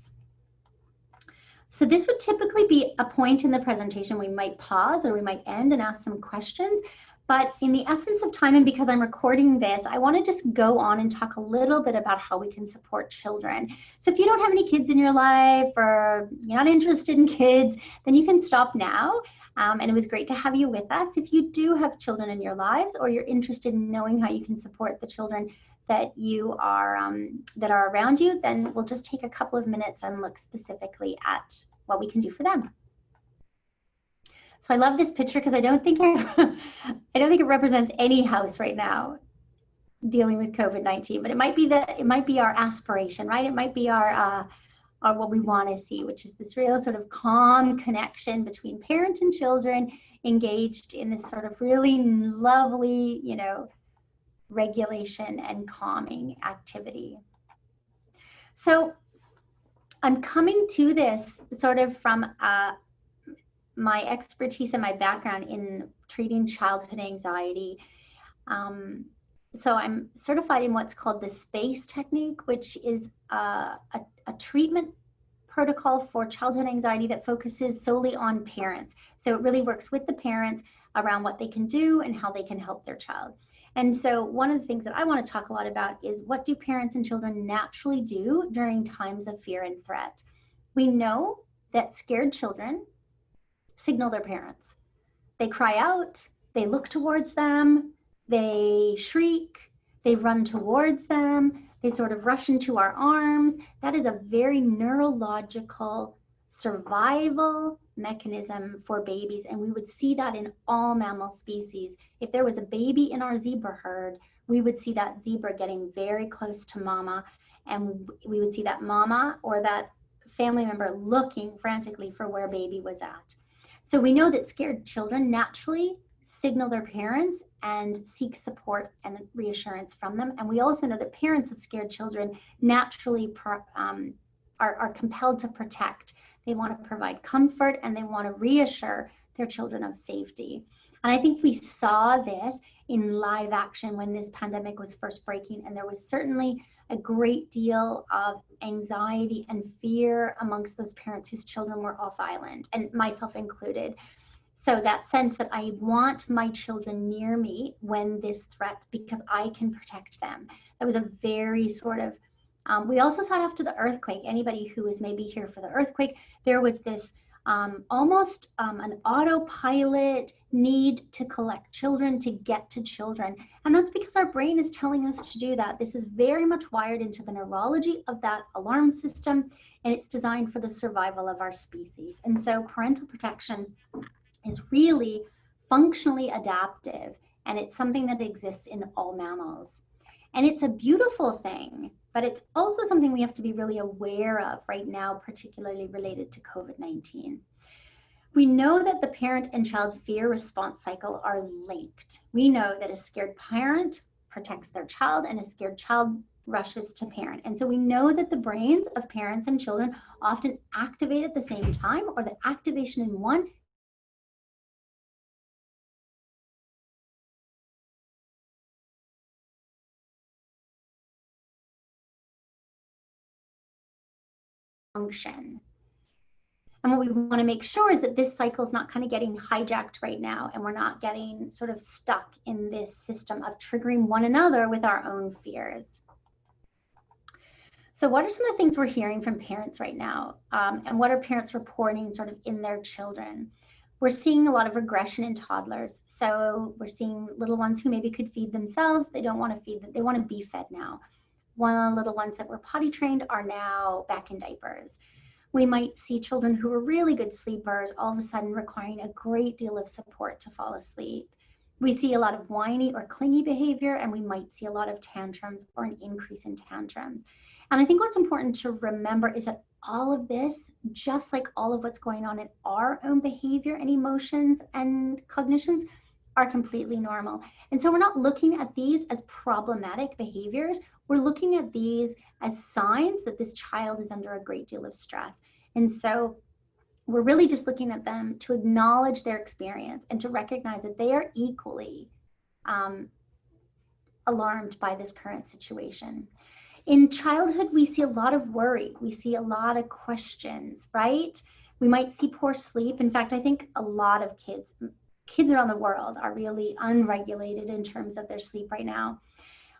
So this would typically be a point in the presentation we might pause or we might end and ask some questions. But in the essence of time, and because I'm recording this, I want to just go on and talk a little bit about how we can support children. So if you don't have any kids in your life or you're not interested in kids, then you can stop now. And it was great to have you with us. If you do have children in your lives or you're interested in knowing how you can support the children that you are that are around you, then we'll just take a couple of minutes and look specifically at what we can do for them. So I love this picture because I don't think it represents any house right now dealing with COVID-19, but it might be our aspiration, right? It might be our what we want to see, which is this real sort of calm connection between parent and children engaged in this sort of really lovely, regulation and calming activity. So I'm coming to this sort of from my expertise and my background in treating childhood anxiety. So I'm certified in what's called the SPACE technique, which is a treatment protocol for childhood anxiety that focuses solely on parents. So it really works with the parents around what they can do and how they can help their child. And so one of the things that I want to talk a lot about is what do parents and children naturally do during times of fear and threat? We know that scared children signal their parents. They cry out, they look towards them, they shriek, they run towards them, they sort of rush into our arms. That is a very neurological survival mechanism for babies, and we would see that in all mammal species. If there was a baby in our zebra herd, we would see that zebra getting very close to mama, and we would see that mama or that family member looking frantically for where baby was at. So we know that scared children naturally signal their parents and seek support and reassurance from them. And we also know that parents of scared children naturally are compelled to protect. They want to provide comfort and they want to reassure their children of safety. And I think we saw this in live action when this pandemic was first breaking, and there was certainly a great deal of anxiety and fear amongst those parents whose children were off island, and myself included. So that sense that I want my children near me when this threat, because I can protect them. That was a very sort of, we also saw it after the earthquake. Anybody who was maybe here for the earthquake, there was this almost an autopilot need to collect children, to get to children. And that's because our brain is telling us to do that. This is very much wired into the neurology of that alarm system, and it's designed for the survival of our species. And so parental protection is really functionally adaptive, and it's something that exists in all mammals. And it's a beautiful thing, but it's also something we have to be really aware of right now, particularly related to COVID-19. We know that the parent and child fear response cycle are linked. We know that a scared parent protects their child and a scared child rushes to parent. And so we know that the brains of parents and children often activate at the same time, or the activation in one function. And what we want to make sure is that this cycle is not kind of getting hijacked right now, and we're not getting sort of stuck in this system of triggering one another with our own fears. So what are some of the things we're hearing from parents right now? And what are parents reporting sort of in their children? We're seeing a lot of regression in toddlers. So we're seeing little ones who maybe could feed themselves. They don't want to feed them. They want to be fed now. One of the little ones that were potty trained are now back in diapers. We might see children who are really good sleepers all of a sudden requiring a great deal of support to fall asleep. We see a lot of whiny or clingy behavior, and we might see a lot of tantrums or an increase in tantrums. And I think what's important to remember is that all of this, just like all of what's going on in our own behavior and emotions and cognitions, are completely normal. And so we're not looking at these as problematic behaviors. We're looking at these as signs that this child is under a great deal of stress. And so we're really just looking at them to acknowledge their experience and to recognize that they are equally alarmed by this current situation. In childhood, we see a lot of worry. We see a lot of questions, right? We might see poor sleep. In fact, I think a lot of kids around the world are really unregulated in terms of their sleep right now.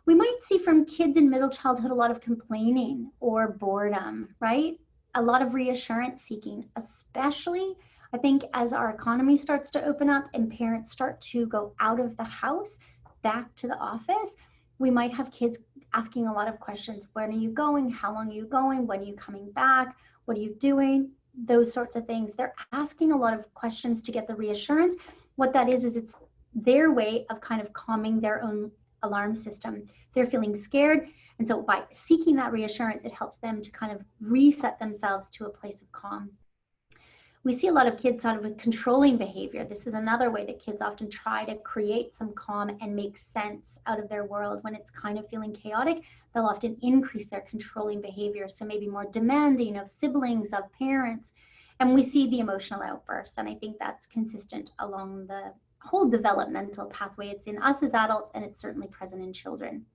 We might see from kids in middle childhood a lot of complaining or boredom, right? A lot of reassurance seeking, especially I think as our economy starts to open up and parents start to go out of the house back to the office, we might have kids asking a lot of questions. When are you going? How long are you going? When are you coming back? What are you doing? Those sorts of things. They're asking a lot of questions to get the reassurance. What that is it's their way of kind of calming their own alarm system. They're feeling scared. And so by seeking that reassurance, it helps them to kind of reset themselves to a place of calm. We see a lot of kids sort of with controlling behavior. This is another way that kids often try to create some calm and make sense out of their world. When it's kind of feeling chaotic, they'll often increase their controlling behavior. So maybe more demanding of siblings, of parents. And we see the emotional outbursts. And I think that's consistent along the whole developmental pathway. It's in us as adults, and it's certainly present in children.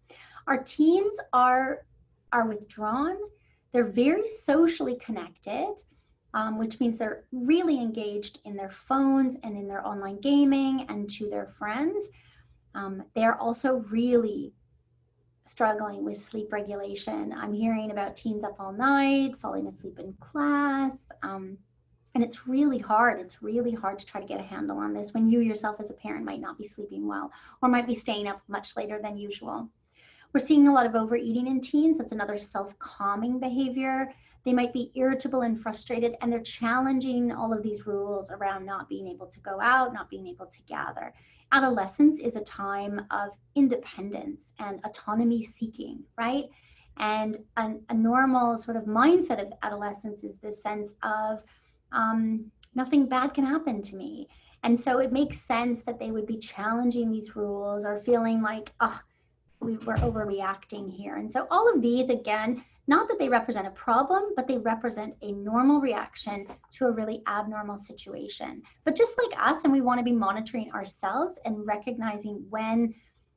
Our teens are withdrawn. They're very socially connected. Which means they're really engaged in their phones and in their online gaming and to their friends. They're also really struggling with sleep regulation. I'm hearing about teens up all night, falling asleep in class, and it's really hard. It's really hard to try to get a handle on this when you yourself as a parent might not be sleeping well or might be staying up much later than usual. We're seeing a lot of overeating in teens. That's another self-calming behavior. They might be irritable and frustrated, and they're challenging all of these rules around not being able to go out, not being able to gather. Adolescence is a time of independence and autonomy seeking, right? And a normal sort of mindset of adolescence is this sense of nothing bad can happen to me. And so it makes sense that they would be challenging these rules or feeling like, oh, we're overreacting here. And so all of these, again, not that they represent a problem, but they represent a normal reaction to a really abnormal situation. But just like us, and we want to be monitoring ourselves and recognizing when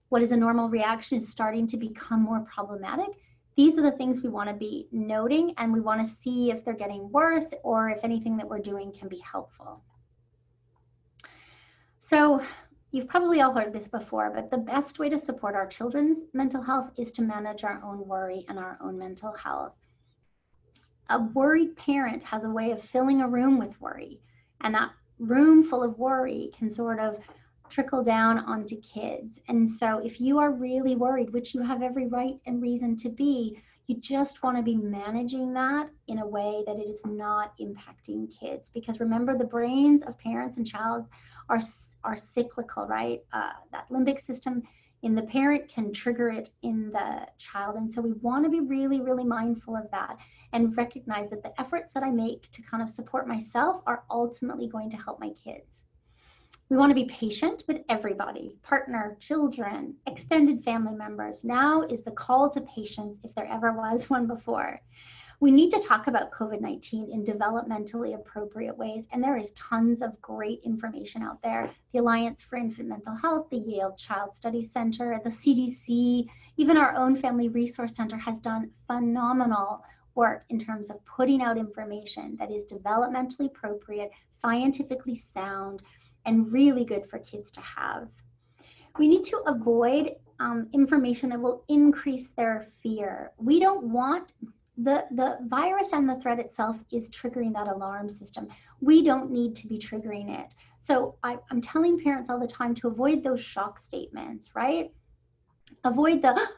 what is a normal reaction is starting to become more problematic. These are the things we want to be noting, and we want to see if they're getting worse or if anything that we're doing can be helpful. So you've probably all heard this before, but the best way to support our children's mental health is to manage our own worry and our own mental health. A worried parent has a way of filling a room with worry, and that room full of worry can sort of trickle down onto kids. And so if you are really worried, which you have every right and reason to be, you just want to be managing that in a way that it is not impacting kids. Because remember, the brains of parents and child are cyclical, right? That limbic system in the parent can trigger it in the child. And so we want to be really, really mindful of that and recognize that the efforts that I make to kind of support myself are ultimately going to help my kids. We want to be patient with everybody, partner, children, extended family members. Now is the call to patience if there ever was one before. We need to talk about COVID-19 in developmentally appropriate ways, and there is tons of great information out there. The Alliance for Infant Mental Health, the Yale Child Study Center, the CDC, even our own Family Resource Center has done phenomenal work in terms of putting out information that is developmentally appropriate, scientifically sound, and really good for kids to have. We need to avoid information that will increase their fear. We don't want the virus, and the threat itself is triggering that alarm system. We don't need to be triggering it. So I'm telling parents all the time to avoid those shock statements, right? Avoid the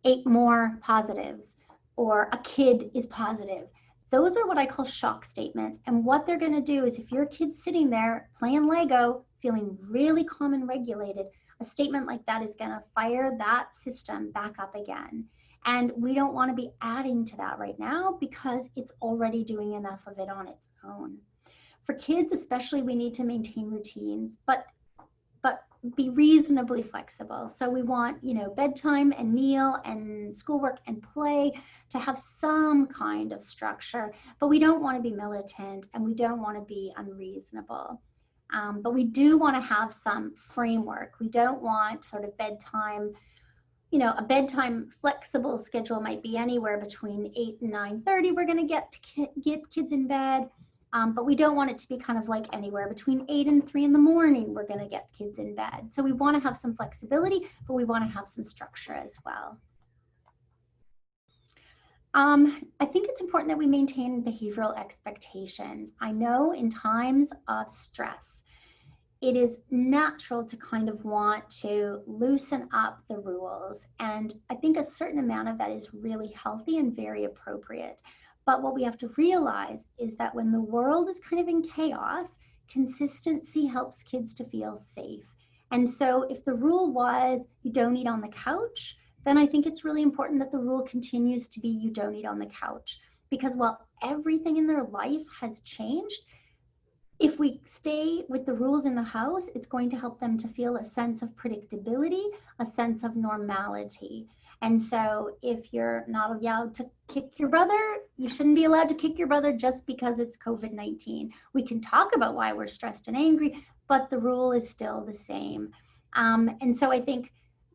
8 more positives or a kid is positive. Those are what I call shock statements. And what they're going to do is if your kid's sitting there playing Lego, feeling really calm and regulated, a statement like that is going to fire that system back up again. And we don't want to be adding to that right now because it's already doing enough of it on its own. For kids especially, we need to maintain routines, but be reasonably flexible. So we want, bedtime and meal and schoolwork and play to have some kind of structure, but we don't want to be militant and we don't want to be unreasonable. But we do want to have some framework. We don't want sort of bedtime, a bedtime flexible schedule might be anywhere between 8 and 9:30. We're going to get kids in bed. But we don't want it to be kind of like anywhere between 8 and 3 in the morning, we're going to get kids in bed. So we want to have some flexibility, but we want to have some structure as well. I think it's important that we maintain behavioral expectations. I know in times of stress, it is natural to kind of want to loosen up the rules. And I think a certain amount of that is really healthy and very appropriate. But what we have to realize is that when the world is kind of in chaos, consistency helps kids to feel safe. And so if the rule was you don't eat on the couch, then I think it's really important that the rule continues to be you don't eat on the couch. Because while everything in their life has changed, if we stay with the rules in the house, it's going to help them to feel a sense of predictability, a sense of normality. And so if you're not allowed to kick your brother, you shouldn't be allowed to kick your brother just because it's COVID-19. We can talk about why we're stressed and angry, but the rule is still the same. And so I think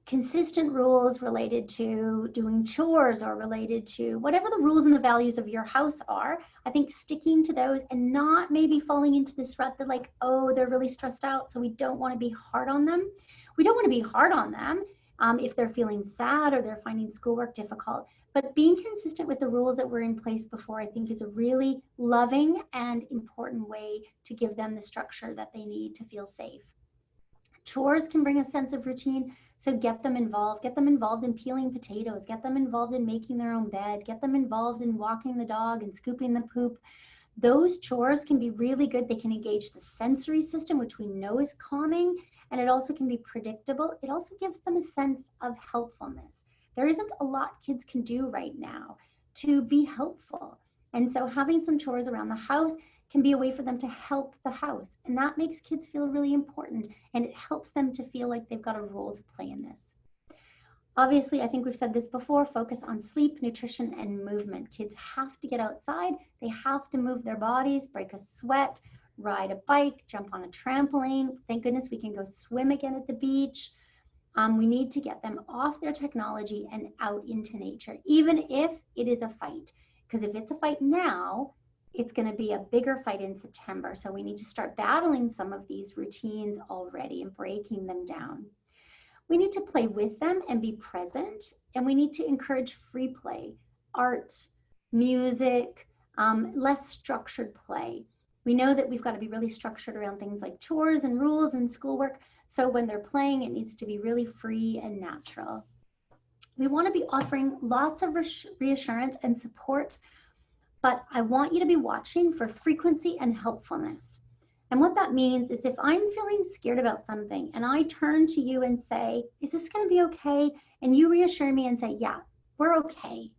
consistent rules related to doing chores or related to whatever the rules and the values of your house are, I think sticking to those and not maybe falling into this rut that like, oh, they're really stressed out, so we don't want to be hard on them. We don't want to be hard on them if they're feeling sad or they're finding schoolwork difficult. But being consistent with the rules that were in place before, I think, is a really loving and important way to give them the structure that they need to feel safe. Chores can bring a sense of routine, so get them involved. Get them involved in peeling potatoes. Get them involved in making their own bed. Get them involved in walking the dog and scooping the poop. Those chores can be really good. They can engage the sensory system, which we know is calming, and it also can be predictable. It also gives them a sense of helpfulness. There isn't a lot kids can do right now to be helpful. And so having some chores around the house can be a way for them to help the house. And that makes kids feel really important, and it helps them to feel like they've got a role to play in this. Obviously, I think we've said this before, focus on sleep, nutrition, and movement. Kids have to get outside. They have to move their bodies, break a sweat, ride a bike, jump on a trampoline. Thank goodness we can go swim again at the beach. We need to get them off their technology and out into nature, even if it is a fight. Because if it's a fight now, it's going to be a bigger fight in September. So we need to start battling some of these routines already and breaking them down. We need to play with them and be present, and we need to encourage free play, art, music, less structured play. We know that we've got to be really structured around things like chores and rules and schoolwork. So when they're playing, it needs to be really free and natural. We want to be offering lots of reassurance and support, but I want you to be watching for frequency and helpfulness. And what that means is if I'm feeling scared about something and I turn to you and say, is this going to be okay? And you reassure me and say, yeah, we're okay.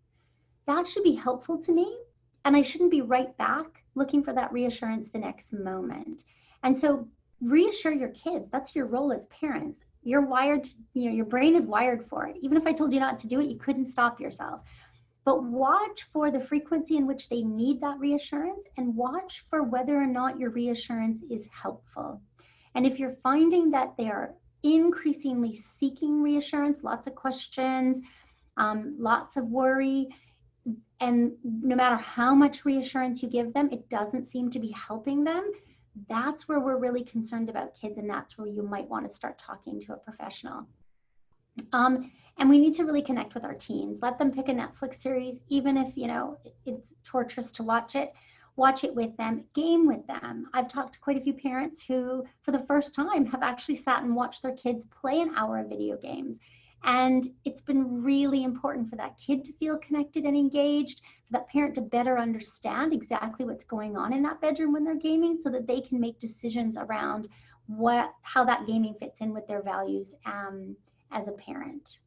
That should be helpful to me. And I shouldn't be right back looking for that reassurance the next moment. And so reassure your kids. That's your role as parents. You're wired, your brain is wired for it. Even if I told you not to do it, you couldn't stop yourself. But watch for the frequency in which they need that reassurance, and watch for whether or not your reassurance is helpful. And if you're finding that they are increasingly seeking reassurance, lots of questions, lots of worry, and no matter how much reassurance you give them, it doesn't seem to be helping them, that's where we're really concerned about kids, and that's where you might want to start talking to a professional. And we need to really connect with our teens. Let them pick a Netflix series, even if, it's torturous to watch it with them, game with them. I've talked to quite a few parents who, for the first time, have actually sat and watched their kids play an hour of video games. And it's been really important for that kid to feel connected and engaged, for that parent to better understand exactly what's going on in that bedroom when they're gaming, so that they can make decisions around how that gaming fits in with their values as a parent.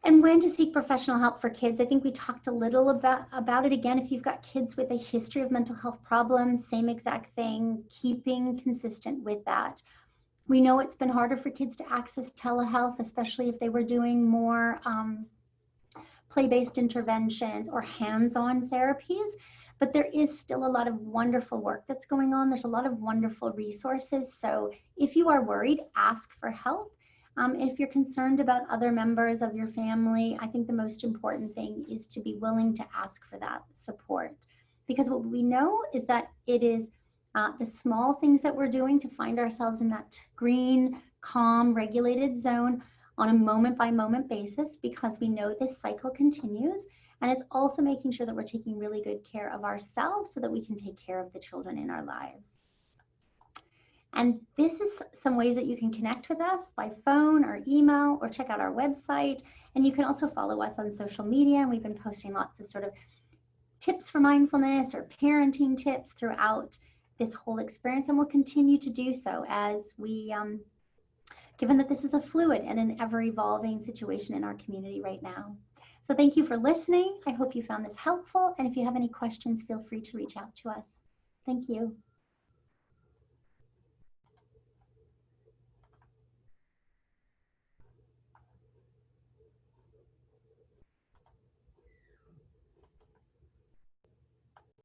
And when to seek professional help for kids, I think we talked a little about it again. If you've got kids with a history of mental health problems, same exact thing, keeping consistent with that. We know it's been harder for kids to access telehealth, especially if they were doing more play-based interventions or hands-on therapies, but there is still a lot of wonderful work that's going on. There's a lot of wonderful resources. So if you are worried, ask for help. If you're concerned about other members of your family, I think the most important thing is to be willing to ask for that support. Because what we know is that it is the small things that we're doing to find ourselves in that green, calm, regulated zone on a moment by moment basis, because we know this cycle continues. And it's also making sure that we're taking really good care of ourselves so that we can take care of the children in our lives. And this is some ways that you can connect with us by phone or email, or check out our website. And you can also follow us on social media. And we've been posting lots of sort of tips for mindfulness or parenting tips throughout this whole experience. And we'll continue to do so as we given that this is a fluid and an ever-evolving situation in our community right now. So thank you for listening. I hope you found this helpful. And if you have any questions, feel free to reach out to us. Thank you.